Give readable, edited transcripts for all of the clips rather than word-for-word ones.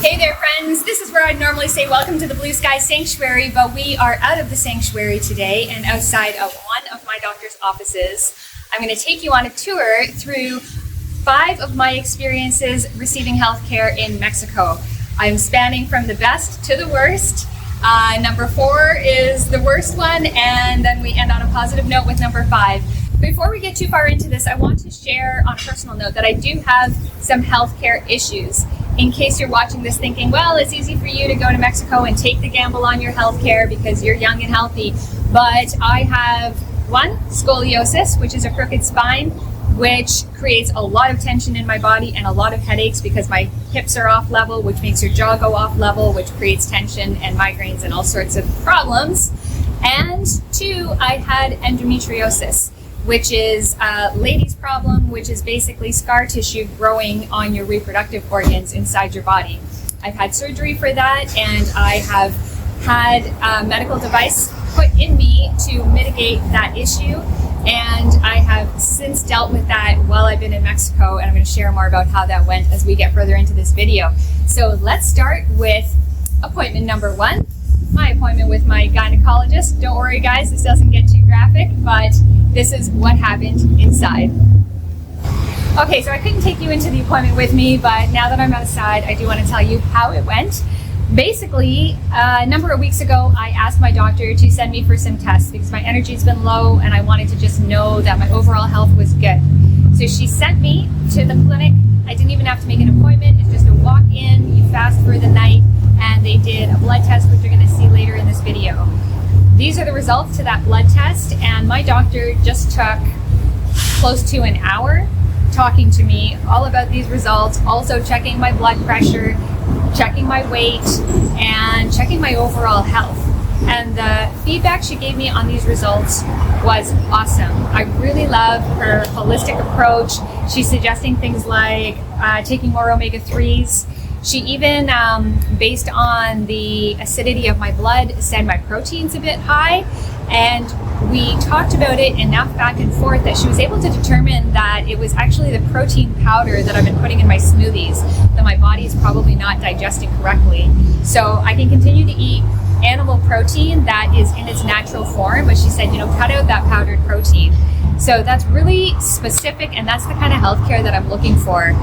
Hey there, friends. This is where I'd normally say welcome to the Blue Sky Sanctuary, but we are out of the sanctuary today and outside of one of my doctor's offices. I'm going to take you on a tour through 5 of my experiences receiving healthcare in Mexico. I'm spanning from the best to the worst. Number 4 is the worst one, and then we end on a positive note with number 5. Before we get too far into this, I want to share on a personal note that I do have some healthcare issues. In case you're watching this thinking, well, it's easy for you to go to Mexico and take the gamble on your healthcare because you're young and healthy. But I have 1, scoliosis, which is a crooked spine, which creates a lot of tension in my body and a lot of headaches because my hips are off level, which makes your jaw go off level, which creates tension and migraines and all sorts of problems. And 2, I had endometriosis, which is a lady's problem, which is basically scar tissue growing on your reproductive organs inside your body. I've had surgery for that, and I have had a medical device put in me to mitigate that issue, and I have since dealt with that while I've been in Mexico, and I'm going to share more about how that went as we get further into this video. So let's start with appointment number 1. My appointment with my gynecologist. Don't worry guys, this doesn't get too graphic, but this is what happened inside. Okay, so I couldn't take you into the appointment with me, but now that I'm outside, I do want to tell you how it went. Basically, a number of weeks ago, I asked my doctor to send me for some tests because my energy's been low and I wanted to just know that my overall health was good. So she sent me to the clinic. I didn't even have to make an appointment. It's just a walk in, you fast for the night, and they did a blood test, which you're going to see later in this video. These are the results to that blood test, and my doctor just took close to an hour talking to me all about these results, also checking my blood pressure, checking my weight, and checking my overall health. And the feedback she gave me on these results was awesome. I really love her holistic approach. She's suggesting things like taking more omega-3s. She even, based on the acidity of my blood, said my protein's a bit high. And we talked about it enough back and forth that she was able to determine that it was actually the protein powder that I've been putting in my smoothies that my body is probably not digesting correctly. So I can continue to eat animal protein that is in its natural form, but she said, cut out that powdered protein. So that's really specific, and that's the kind of healthcare that I'm looking for.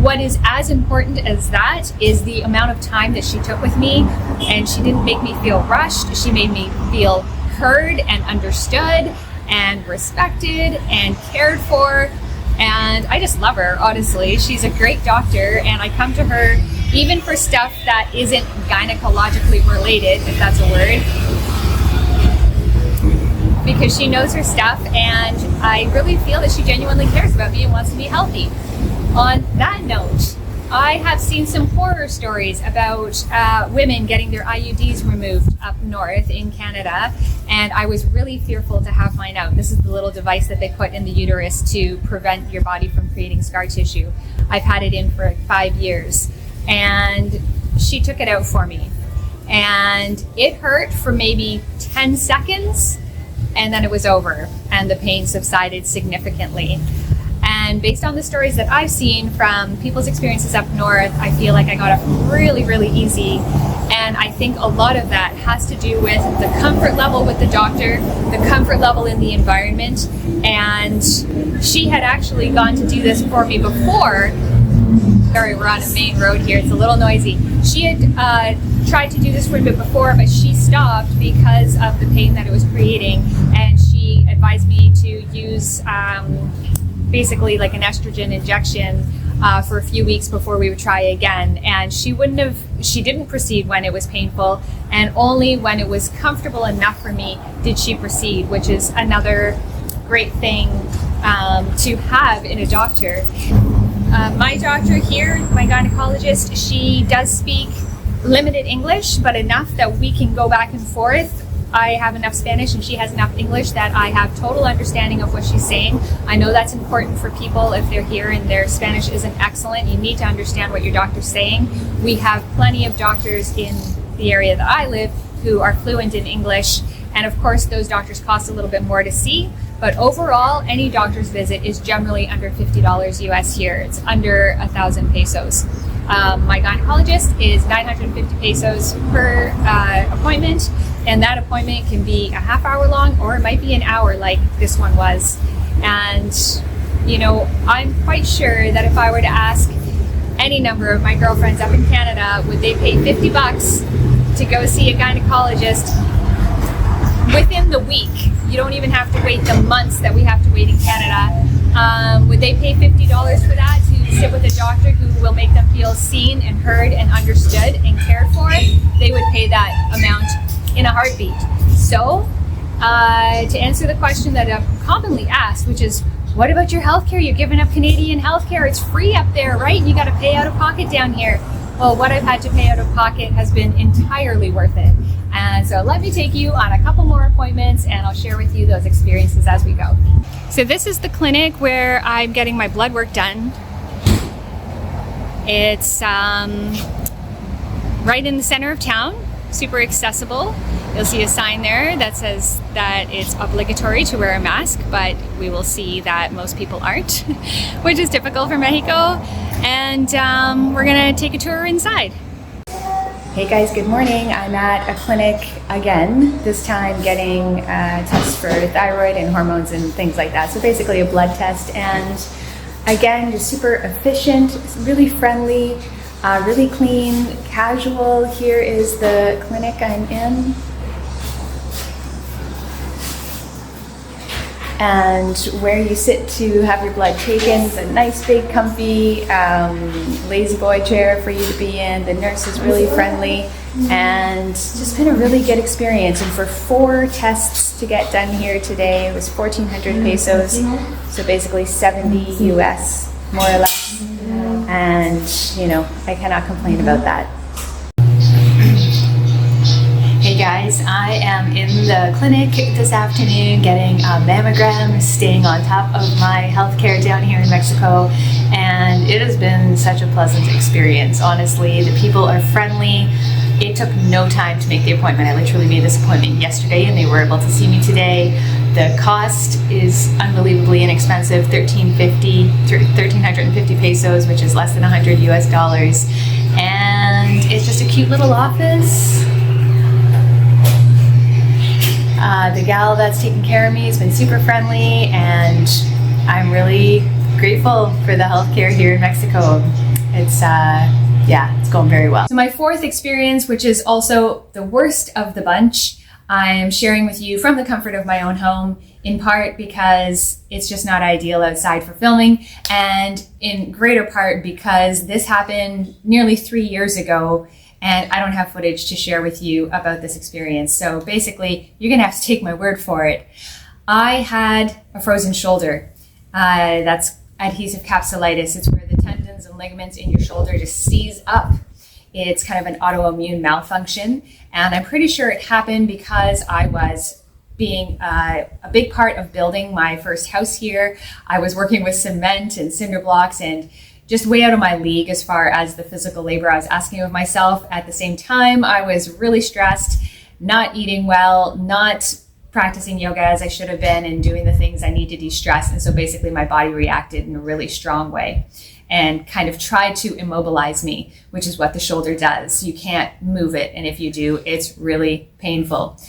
What is as important as that is the amount of time that she took with me, and she didn't make me feel rushed. She made me feel heard and understood and respected and cared for, and I just love her, honestly. She's a great doctor, and I come to her even for stuff that isn't gynecologically related, if that's a word, because she knows her stuff, and I really feel that she genuinely cares about me and wants to be healthy. On that note, I have seen some horror stories about women getting their IUDs removed up north in Canada, and I was really fearful to have mine out. This is the little device that they put in the uterus to prevent your body from creating scar tissue. I've had it in for 5 years, and she took it out for me. And it hurt for maybe 10 seconds, and then it was over, and the pain subsided significantly. And based on the stories that I've seen from people's experiences up north, I feel like I got it really, really easy. And I think a lot of that has to do with the comfort level with the doctor, the comfort level in the environment. And she had actually gone to do this for me before. Sorry, we're on a main road here. It's a little noisy. She had tried to do this for a bit before, but she stopped because of the pain that it was creating. And she advised me to use basically like an estrogen injection for a few weeks before we would try again. And she didn't proceed when it was painful, and only when it was comfortable enough for me did she proceed, which is another great thing to have in a doctor. My doctor here, my gynecologist, she does speak limited English, but enough that we can go back and forth. I have enough Spanish and she has enough English that I have total understanding of what she's saying. I know that's important for people if they're here and their Spanish isn't excellent. You need to understand what your doctor's saying. We have plenty of doctors in the area that I live who are fluent in English, and of course those doctors cost a little bit more to see, but overall any doctor's visit is generally under $50 US here. It's under 1,000 pesos. My gynecologist is 950 pesos per appointment, and that appointment can be a half hour long, or it might be an hour like this one was. And you know, I'm quite sure that if I were to ask any number of my girlfriends up in Canada, would they pay $50 to go see a gynecologist within the week? You don't even have to wait the months that we have to wait in Canada. Would they pay $50 for that, to sit with a doctor who will make them feel seen and heard and understood and cared for? They would pay that amount in a heartbeat. So, to answer the question that I'm commonly asked, which is, what about your healthcare? You're giving up Canadian healthcare. It's free up there, right? You got to pay out of pocket down here. Well, what I've had to pay out of pocket has been entirely worth it. And so let me take you on a couple more appointments, and I'll share with you those experiences as we go. So this is the clinic where I'm getting my blood work done. It's right in the center of town, super accessible. You'll see a sign there that says that it's obligatory to wear a mask, but we will see that most people aren't, which is typical for Mexico. And we're gonna take a tour inside. Hey guys, good morning. I'm at a clinic again, this time getting tests for thyroid and hormones and things like that. So basically a blood test, and again, just super efficient, really friendly, really clean, casual. Here is the clinic I'm in. And where you sit to have your blood taken is a nice big comfy lazy boy chair for you to be in. The nurse is really friendly, and just been a really good experience. And for 4 tests to get done here today, it was 1,400 pesos, so basically 70 US, more or less. And you know, I cannot complain about that. Hey guys, I am in the clinic this afternoon getting a mammogram, staying on top of my healthcare down here in Mexico, and it has been such a pleasant experience. Honestly, the people are friendly. It took no time to make the appointment. I literally made this appointment yesterday and they were able to see me today. The cost is unbelievably inexpensive, 1,350 pesos, which is less than 100 US dollars. And it's just a cute little office. The gal that's taking care of me has been super friendly, and I'm really grateful for the healthcare here in Mexico. It's it's going very well. So my 4th experience, which is also the worst of the bunch, I'm sharing with you from the comfort of my own home, in part because it's just not ideal outside for filming, and in greater part because this happened nearly 3 years ago, and I don't have footage to share with you about this experience. So basically, you're gonna have to take my word for it. I had a frozen shoulder. That's adhesive capsulitis. It's where the tendons and ligaments in your shoulder just seize up. It's kind of an autoimmune malfunction. And I'm pretty sure it happened because I was being a big part of building my first house here. I was working with cement and cinder blocks, and just way out of my league as far as the physical labor I was asking of myself. At the same time, I was really stressed, not eating well, not practicing yoga as I should have been, and doing the things I need to de-stress. And so basically my body reacted in a really strong way and kind of tried to immobilize me, which is what the shoulder does. You can't move it, and if you do, it's really painful.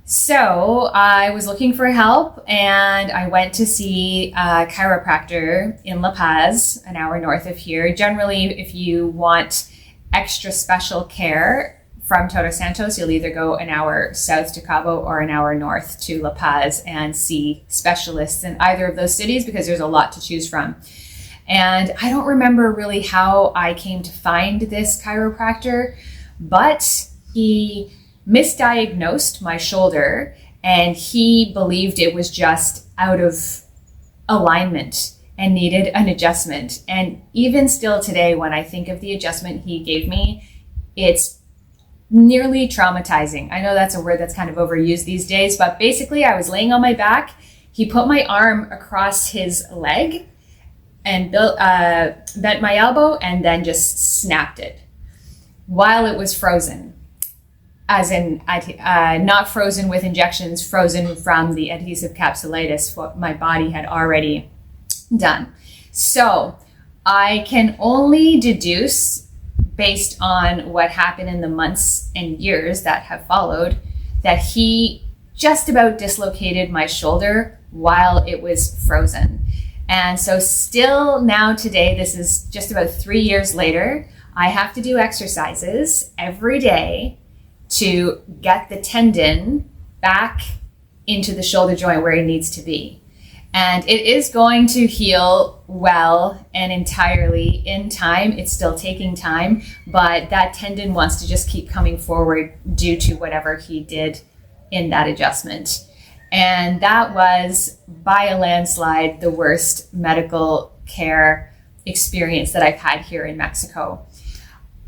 So I was looking for help, and I went to see a chiropractor in La Paz, an hour north of here. Generally, if you want extra special care from Todos Santos, you'll either go an hour south to Cabo or an hour north to La Paz and see specialists in either of those cities, because there's a lot to choose from. And I don't remember really how I came to find this chiropractor, but he misdiagnosed my shoulder, and he believed it was just out of alignment and needed an adjustment. And even still today, when I think of the adjustment he gave me, it's nearly traumatizing. I know that's a word that's kind of overused these days, but basically I was laying on my back. He put my arm across his leg and bent my elbow, and then just snapped it while it was frozen. As in, not frozen with injections, frozen from the adhesive capsulitis, what my body had already done. So I can only deduce based on what happened in the months and years that have followed, that he just about dislocated my shoulder while it was frozen. And so still now today, this is just about 3 years later, I have to do exercises every day to get the tendon back into the shoulder joint where it needs to be. And it is going to heal well and entirely in time. It's still taking time, but that tendon wants to just keep coming forward due to whatever he did in that adjustment. And that was, by a landslide, the worst medical care experience that I've had here in Mexico.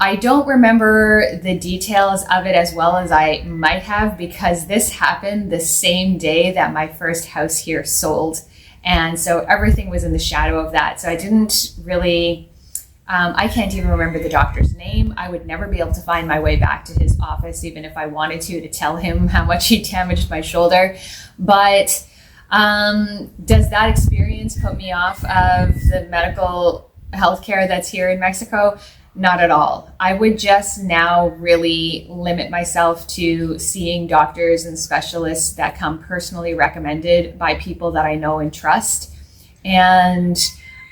I don't remember the details of it as well as I might have, because this happened the same day that my first house here sold. And so everything was in the shadow of that. So I didn't really, I can't even remember the doctor's name. I would never be able to find my way back to his office, even if I wanted to tell him how much he damaged my shoulder. But does that experience put me off of the medical healthcare that's here in Mexico? Not at all. I would just now really limit myself to seeing doctors and specialists that come personally recommended by people that I know and trust. And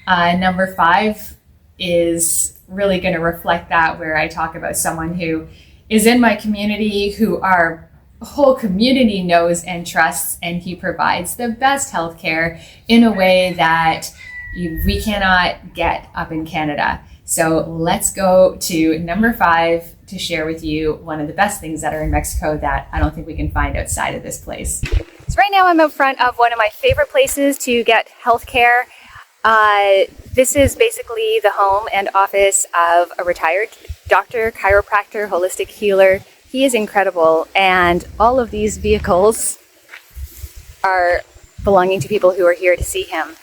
number 5 is really going to reflect that, where I talk about someone who is in my community, who our whole community knows and trusts, and he provides the best healthcare in a way that we cannot get up in Canada. So let's go to number 5 to share with you one of the best things that are in Mexico that I don't think we can find outside of this place. So right now I'm out front of one of my favorite places to get healthcare. This is basically the home and office of a retired doctor, chiropractor, holistic healer. He is incredible, and all of these vehicles are belonging to people who are here to see him.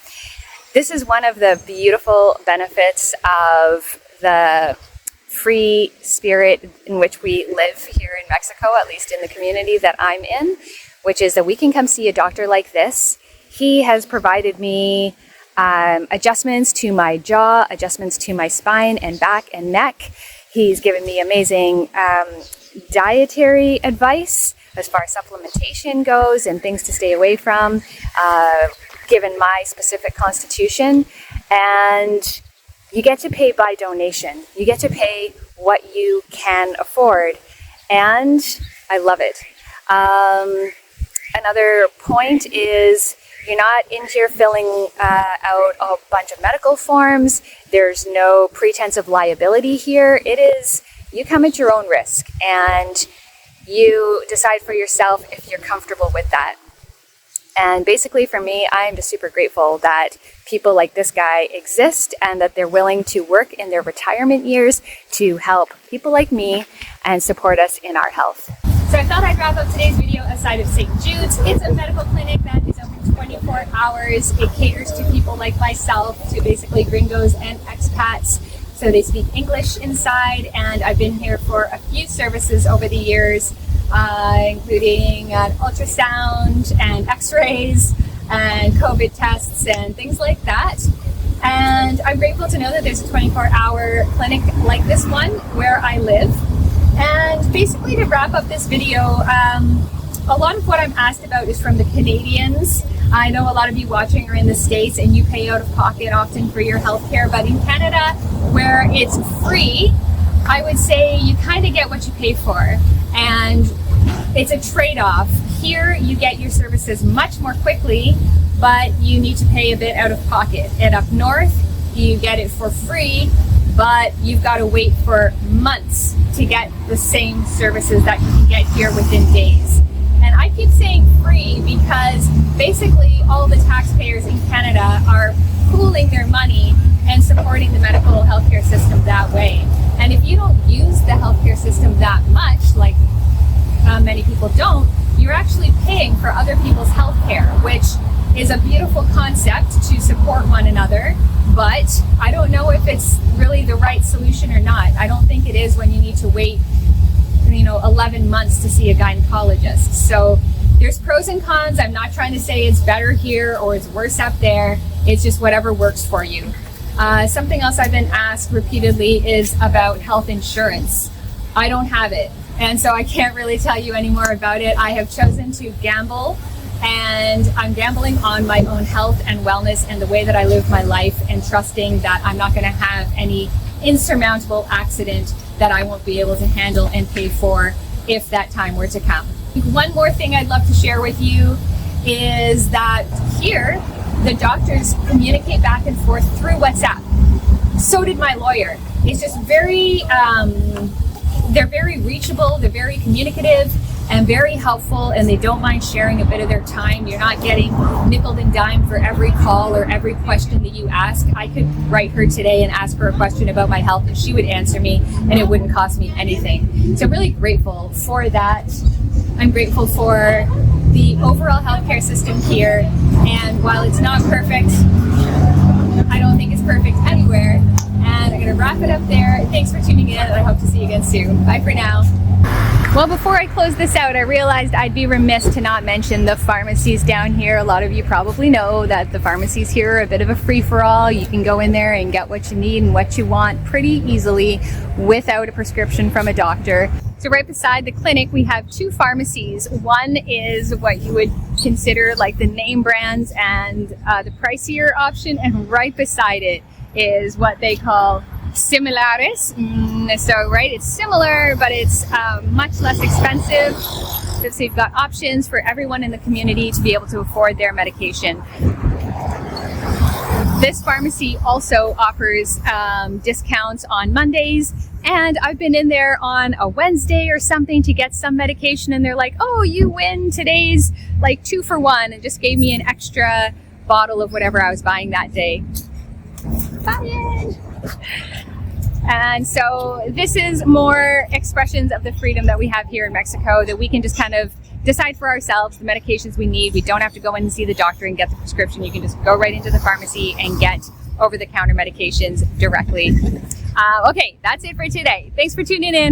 This is one of the beautiful benefits of the free spirit in which we live here in Mexico, at least in the community that I'm in, which is that we can come see a doctor like this. He has provided me adjustments to my jaw, adjustments to my spine and back and neck. He's given me amazing dietary advice as far as supplementation goes and things to stay away from, given my specific constitution. And you get to pay by donation. You get to pay what you can afford, and I love it. Another point is you're not in here filling out a bunch of medical forms. There's no pretense of liability here. It is, you come at your own risk, and you decide for yourself if you're comfortable with that. And basically for me, I am just super grateful that people like this guy exist and that they're willing to work in their retirement years to help people like me and support us in our health. So I thought I'd wrap up today's video outside of St. Jude's. It's a medical clinic that is open 24 hours. It caters to people like myself, to basically gringos and expats. So they speak English inside, and I've been here for a few services over the years, including an ultrasound and x-rays and COVID tests and things like that. And I'm grateful to know that there's a 24-hour clinic like this one where I live. And basically, to wrap up this video, a lot of what I'm asked about is from the Canadians. I know a lot of you watching are in the States and you pay out of pocket often for your healthcare, but in Canada, where it's free, I would say you kind of get what you pay for. And it's a trade-off. Here, you get your services much more quickly, but you need to pay a bit out of pocket. And up north, you get it for free, but you've got to wait for months to get the same services that you can get here within days. And I keep saying free because basically all the taxpayers in Canada are pooling their money and supporting the medical healthcare system that way. And if you don't use the healthcare system that much, like many people don't, you're actually paying for other people's healthcare, which is a beautiful concept to support one another. But I don't know if it's really the right solution or not. I don't think it is when you need to wait 11 months to see a gynecologist. So there's pros and cons. I'm not trying to say it's better here or it's worse up there. It's just whatever works for you. Something else I've been asked repeatedly is about health insurance. I don't have it, and so I can't really tell you any more about it. I have chosen to gamble, and I'm gambling on my own health and wellness and the way that I live my life, and trusting that I'm not going to have any insurmountable accident that I won't be able to handle and pay for if that time were to come. One more thing I'd love to share with you is that here, the doctors communicate back and forth through WhatsApp. So did my lawyer. It's just they're very reachable, they're very communicative and very helpful, and they don't mind sharing a bit of their time. You're not getting nickel and dime for every call or every question that you ask. I could write her today and ask her a question about my health and she would answer me and it wouldn't cost me anything. So I'm really grateful for that. I'm grateful for the overall healthcare system here, and while it's not perfect, I don't think it's perfect anywhere. And I'm going to wrap it up there. Thanks for tuning in, and I hope to see you again soon. Bye for now. Well, before I close this out, I realized I'd be remiss to not mention the pharmacies down here. A lot of you probably know that the pharmacies here are a bit of a free-for-all. You can go in there and get what you need and what you want pretty easily without a prescription from a doctor. So right beside the clinic, we have two pharmacies. One is what you would consider like the name brands and the pricier option, and right beside it is what they call similares. So right, it's similar, but it's much less expensive. So you've got options for everyone in the community to be able to afford their medication. This pharmacy also offers discounts on Mondays, and I've been in there on a Wednesday or something to get some medication, and they're like, oh, you win today's like 2 for 1, and just gave me an extra bottle of whatever I was buying that day. Bye. And so this is more expressions of the freedom that we have here in Mexico, that we can just kind of decide for ourselves the medications we need. We don't have to go in and see the doctor and get the prescription. You can just go right into the pharmacy and get over-the-counter medications directly. Okay, that's it for today. Thanks for tuning in.